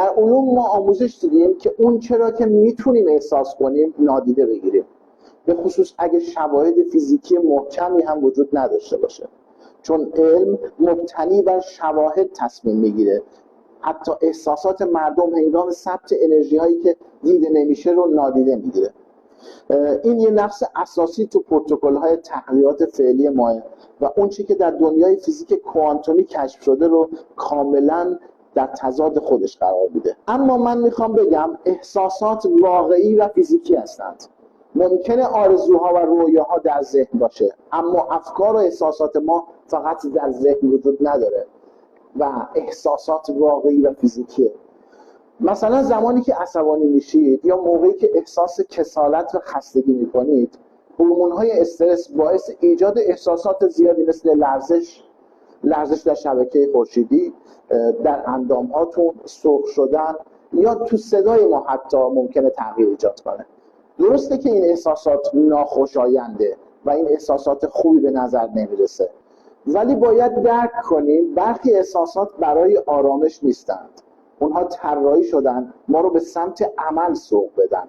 در علوم ما آموزش دیدیم که اون چرا که میتونیم احساس کنیم نادیده بگیریم، به خصوص اگه شواهد فیزیکی محکمی هم وجود نداشته باشه، چون علم مبتنی بر شواهد تصمیم میگیره. حتی احساسات مردم هنگام ثبت انرژی هایی که دیده نمیشه رو نادیده میگیره. این یه نقص اساسی تو پروتکل های تقلیات فعلی ماه و اون چی که در دنیای فیزیک کوانتومی کشف شده رو کاملا در تضاد خودش قرار میده. اما من میخوام بگم احساسات واقعی و فیزیکی هستند. ممکنه آرزوها و رویاها در ذهن باشه، اما افکار و احساسات ما فقط در ذهن وجود نداره و احساسات واقعی و فیزیکیه. مثلا زمانی که عصبانی میشید یا موقعی که احساس کسالت و خستگی میکنید، هورمون‌های استرس باعث ایجاد احساسات زیادی مثل لرزش در شبکه خورشیدی، در اندام‌هاتون، سرخ شدن یا تو صدای ما حتی ممکنه تغییر ایجاد کنه. درسته که این احساسات ناخوشاینده و این احساسات خوبی به نظر نمیرسه، ولی باید درک کنیم برخی احساسات برای آرامش نیستند. اونها طراحی شدن ما رو به سمت عمل سوق بدن.